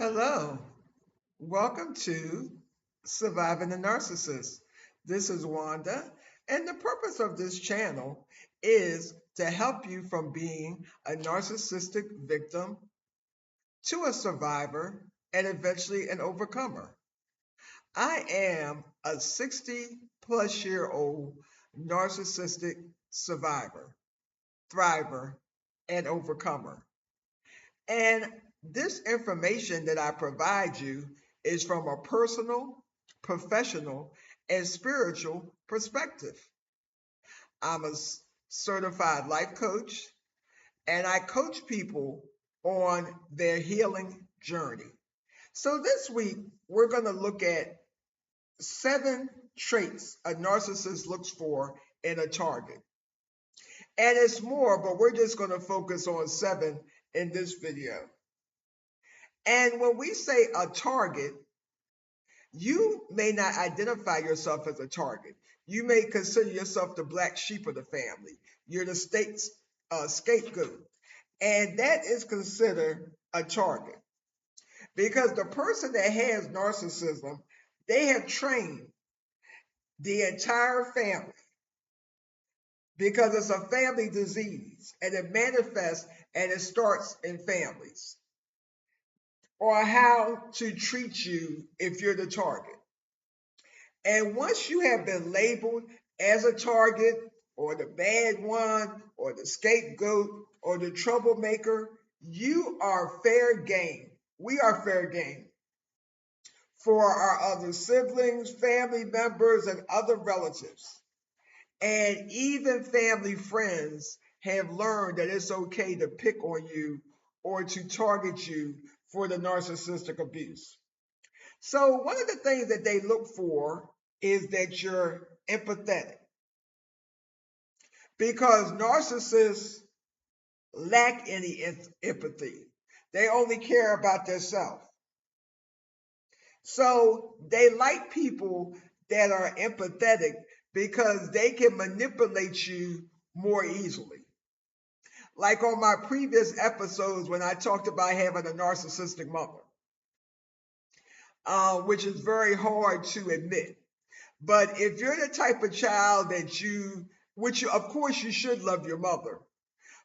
Hello, welcome to Surviving the Narcissist. This is Wanda, and the purpose of this channel is to help you from being a narcissistic victim to a survivor and eventually an overcomer. I am a 60 plus year old narcissistic survivor, thriver, and overcomer. And this information that I provide you is from a personal, professional, and spiritual perspective. I'm a certified life coach, and I coach people on their healing journey. So this week, we're going to look at 7 traits a narcissist looks for in a target. And it's more, but we're just going to focus on 7 in this video. And when we say a target, you may not identify yourself as a target. You may consider yourself the black sheep of the family. You're the state's scapegoat. And that is considered a target. Because the person that has narcissism, they have trained the entire family because it's a family disease and it manifests and it starts in families, or how to treat you if you're the target. And once you have been labeled as a target, or the bad one, or the scapegoat, or the troublemaker, you are fair game. We are fair game for our other siblings, family members, and other relatives. And even family friends have learned that it's okay to pick on you or to target you for the narcissistic abuse. So one of the things that they look for is that you're empathetic, because narcissists lack any empathy. They only care about themselves. So they like people that are empathetic because they can manipulate you more easily. Like on my previous episodes when I talked about having a narcissistic mother, which is very hard to admit. But if you're the type of child that of course you should love your mother,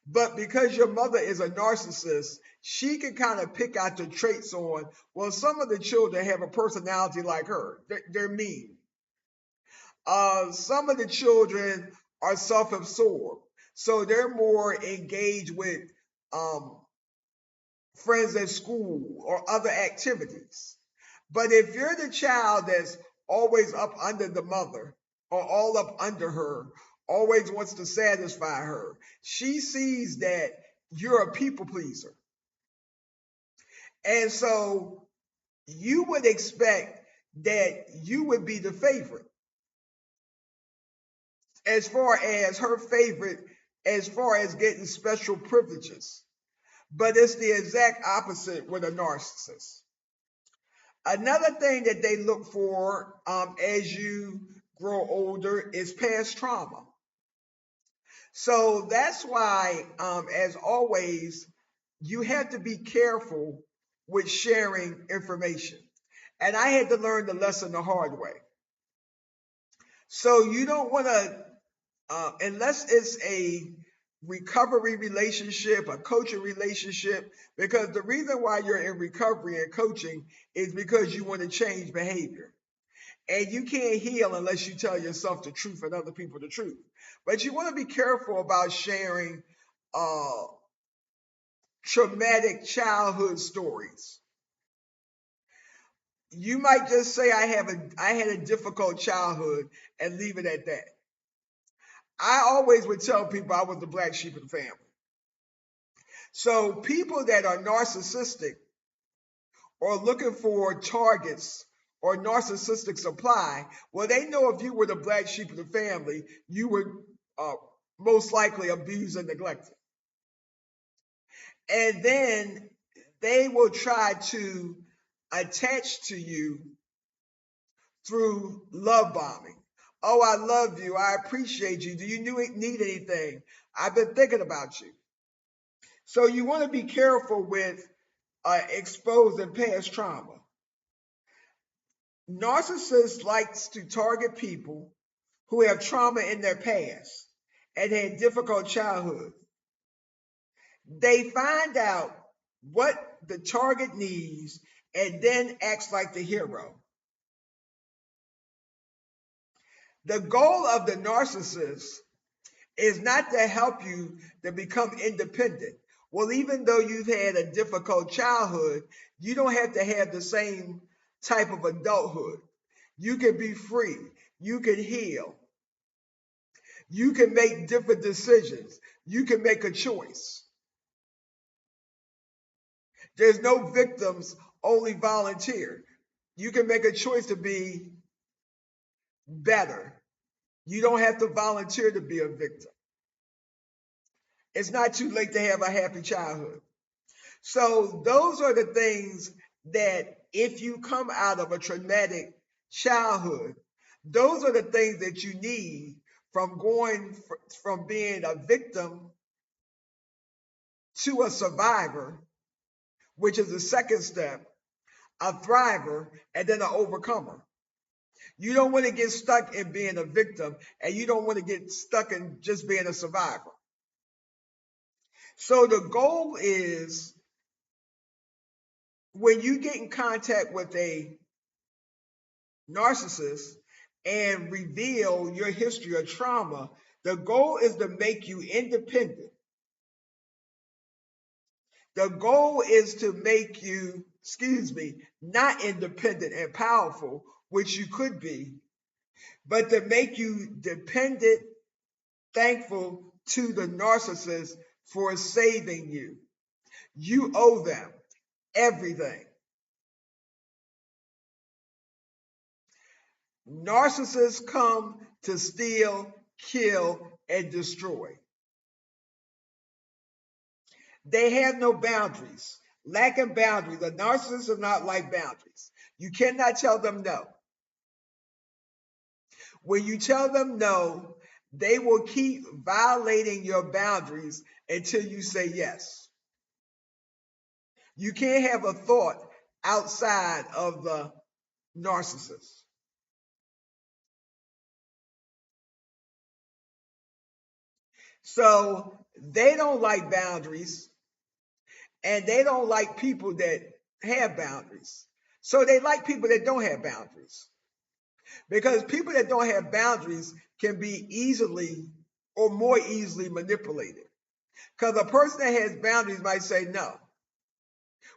but because your mother is a narcissist, she can kind of pick out the traits on, well, some of the children have a personality like her. They're mean. Some of the children are self-absorbed. So they're more engaged with um, friends at school or other activities. But if you're the child that's always up under the mother or all up under her, always wants to satisfy her, she sees that you're a people pleaser. And so you would expect that you would be the favorite as far as her favorite, as far as getting special privileges. But it's the exact opposite with a narcissist. Another thing that they look for as you grow older is past trauma. So that's why, as always, you have to be careful with sharing information. And I had to learn the lesson the hard way. So you don't want to, unless it's a recovery relationship, a coaching relationship, because the reason why you're in recovery and coaching is because you want to change behavior. And you can't heal unless you tell yourself the truth and other people the truth. But you want to be careful about sharing uh, traumatic childhood stories. You might just say, I had a difficult childhood and leave it at that. I always would tell people I was the black sheep of the family. So people that are narcissistic or looking for targets or narcissistic supply, well, they know if you were the black sheep of the family, you were most likely abused and neglected. And then they will try to attach to you through love bombing. Oh, I love you. I appreciate you. Do you need anything? I've been thinking about you. So you want to be careful with exposing past trauma. Narcissists likes to target people who have trauma in their past and had difficult childhood. They find out what the target needs and then acts like the hero. The goal of the narcissist is not to help you to become independent. Well, even though you've had a difficult childhood, you don't have to have the same type of adulthood. You can be free. You can heal. You can make different decisions. You can make a choice. There's no victims, only volunteer. You can make a choice to be better. You don't have to volunteer to be a victim. It's not too late to have a happy childhood. So those are the things that if you come out of a traumatic childhood, those are the things that you need from going from being a victim to a survivor, which is the second step, a thriver, and then an overcomer. You don't want to get stuck in being a victim, and you don't want to get stuck in just being a survivor. So the goal is when you get in contact with a narcissist and reveal your history of trauma, the goal is to make you independent. The goal is to make you, not independent and powerful, which you could be, but to make you dependent, thankful to the narcissist for saving you. You owe them everything. Narcissists come to steal, kill, and destroy. They have no boundaries. Lacking boundaries. The narcissists are not like boundaries. You cannot tell them no. When you tell them no, they will keep violating your boundaries until you say yes. You can't have a thought outside of the narcissist. So they don't like boundaries and they don't like people that have boundaries. So they like people that don't have boundaries. Because people that don't have boundaries can be easily or more easily manipulated. Because a person that has boundaries might say no.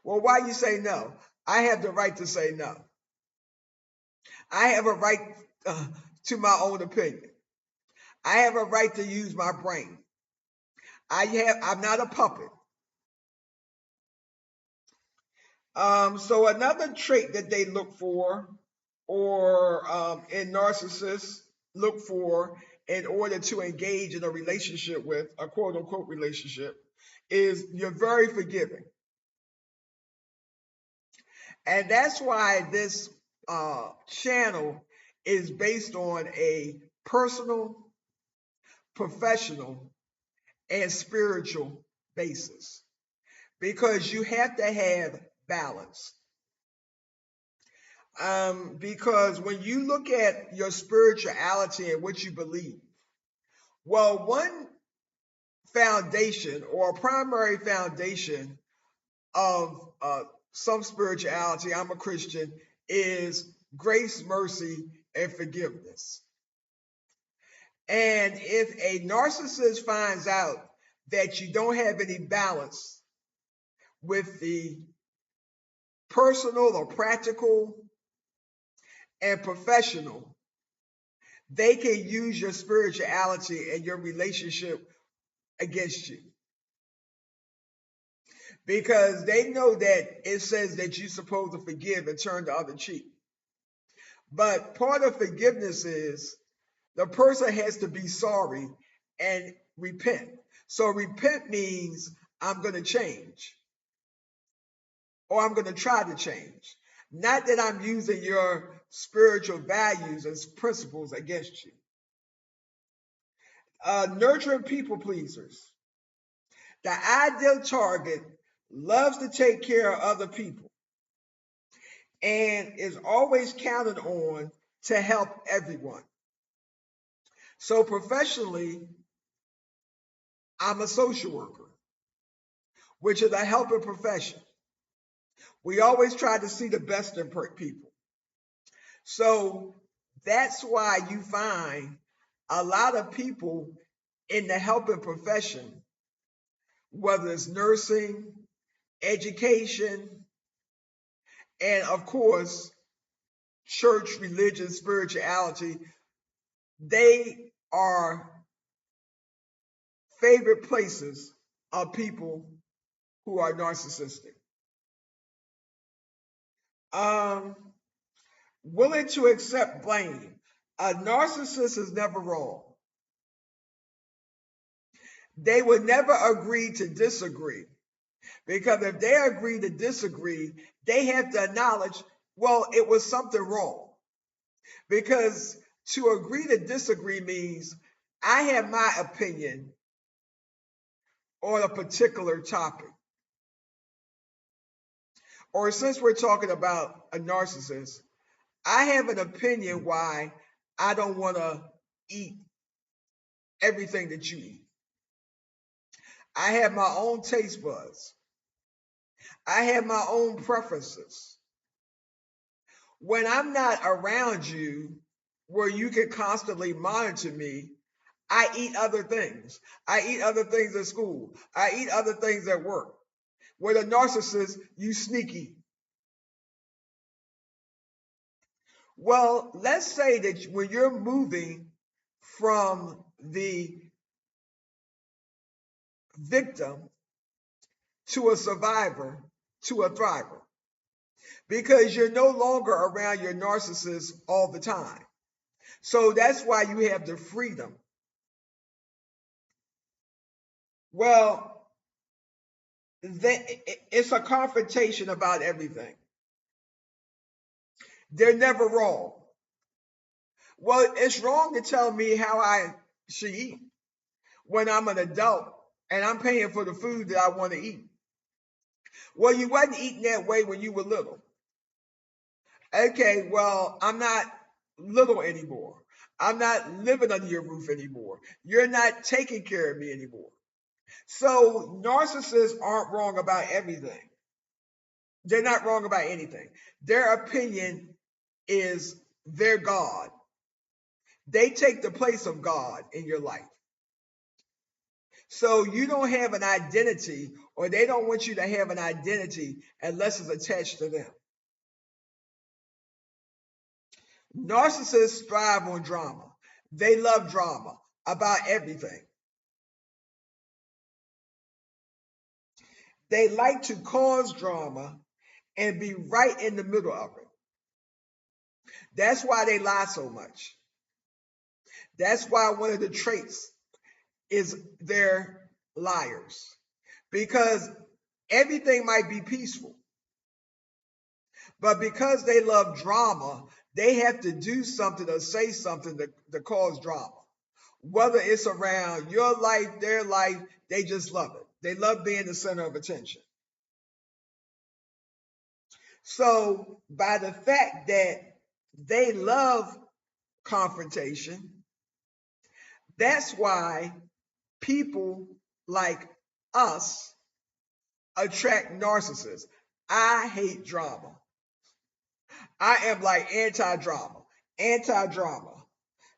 Well, why you say no? I have the right to say no. I have a right to my own opinion. I have a right to use my brain. I'm not a puppet. So another trait that they look for, or in narcissists look for in order to engage in a relationship with a quote unquote relationship, is you're very forgiving. And that's why this channel is based on a personal, professional, and spiritual basis. Because you have to have balance. Because when you look at your spirituality and what you believe, well, one foundation or a primary foundation of some spirituality, I'm a Christian, is grace, mercy, and forgiveness. And if a narcissist finds out that you don't have any balance with the personal or practical and professional, they can use your spirituality and your relationship against you. Because they know that it says that you're supposed to forgive and turn the other cheek. But part of forgiveness is the person has to be sorry and repent. So repent means I'm going to change, or I'm going to try to change. Not that I'm using your spiritual values as principles against you. Nurturing people pleasers. The ideal target loves to take care of other people, and is always counted on to help everyone. So professionally, I'm a social worker, which is a helping profession. We always try to see the best in people. So that's why you find a lot of people in the helping profession, whether it's nursing, education, and of course, church, religion, spirituality, they are favorite places of people who are narcissistic. Um, Willing to accept blame. A narcissist is never wrong. They would never agree to disagree, because if they agree to disagree, they have to acknowledge, well, it was something wrong. Because to agree to disagree means I have my opinion on a particular topic. Or since we're talking about a narcissist, I have an opinion why I don't want to eat everything that you eat. I have my own taste buds. I have my own preferences. When I'm not around you, where you can constantly monitor me, I eat other things. I eat other things at school. I eat other things at work. With a narcissist, you sneak eat. Well, let's say that when you're moving from the victim to a survivor to a thriver, because you're no longer around your narcissist all the time. So that's why you have the freedom. Well, it's a confrontation about everything. They're never wrong. Well, it's wrong to tell me how I should eat when I'm an adult and I'm paying for the food that I want to eat. Well, you wasn't eating that way when you were little. Okay, well, I'm not little anymore. I'm not living under your roof anymore. You're not taking care of me anymore. So narcissists aren't wrong about everything. They're not wrong about anything. Their opinion is their God. They take the place of God in your life. So you don't have an identity, or they don't want you to have an identity unless it's attached to them. Narcissists thrive on drama. They love drama about everything. They like to cause drama and be right in the middle of it. That's why they lie so much. That's why one of the traits is they're liars. Because everything might be peaceful, but because they love drama, they have to do something or say something to cause drama. Whether it's around your life, their life, they just love it. They love being the center of attention. So, by the fact that they love confrontation, that's why people like us attract narcissists. I hate drama. I am like anti-drama, anti-drama.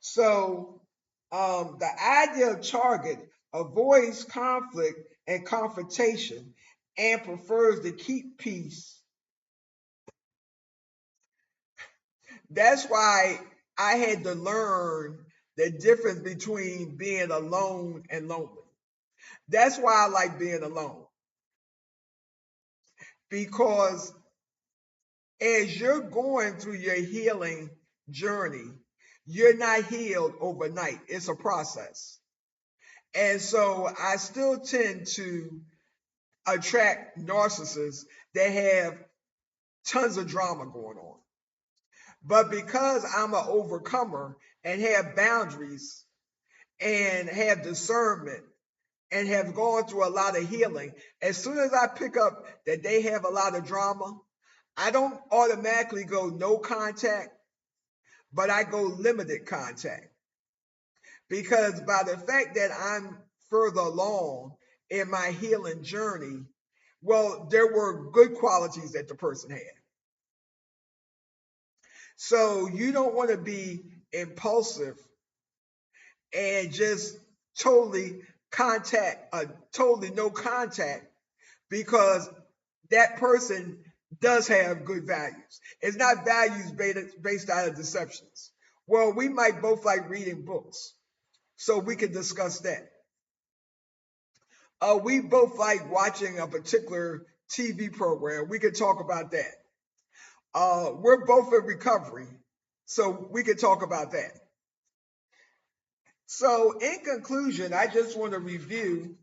So the ideal target avoids conflict and confrontation and prefers to keep peace. That's why I had to learn the difference between being alone and lonely. That's why I like being alone. Because as you're going through your healing journey, you're not healed overnight. It's a process. And so I still tend to attract narcissists that have tons of drama going on. But because I'm an overcomer and have boundaries and have discernment and have gone through a lot of healing, as soon as I pick up that they have a lot of drama, I don't automatically go no contact, but I go limited contact. Because by the fact that I'm further along in my healing journey, well, there were good qualities that the person had. So you don't want to be impulsive and just totally totally no contact, because that person does have good values. It's not values based out of deceptions. Well, we might both like reading books, so we can discuss that. We both like watching a particular TV program. We could talk about that. We're both in recovery, so we could talk about that. So, in conclusion, I just want to review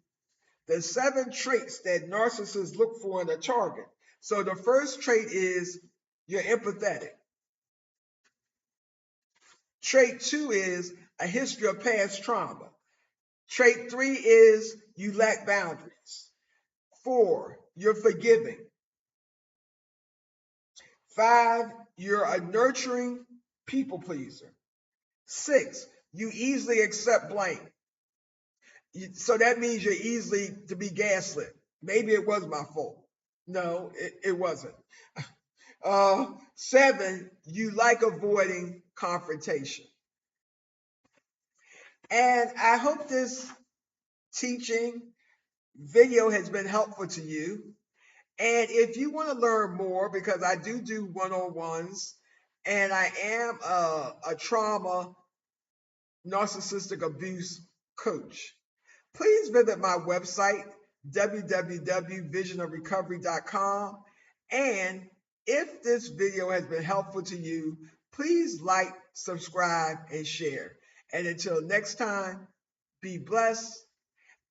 the 7 traits that narcissists look for in a target. So, the first trait is you're empathetic. Trait 2 is a history of past trauma. Trait 3 is you lack boundaries. 4, you're forgiving. 5, you're a nurturing people pleaser. 6, you easily accept blame. So that means you're easily to be gaslit. Maybe it was my fault. No, it wasn't. 7, you like avoiding confrontation. And I hope this teaching video has been helpful to you. And if you want to learn more, because I do one-on-ones, and I am a trauma narcissistic abuse coach, please visit my website, www.visionofrecovery.com. And if this video has been helpful to you, please like, subscribe, and share. And until next time, be blessed.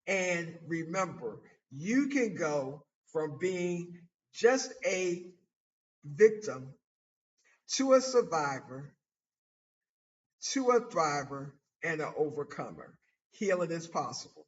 And remember, you can go from being just a victim to a survivor, to a thriver, and an overcomer. Healing is possible.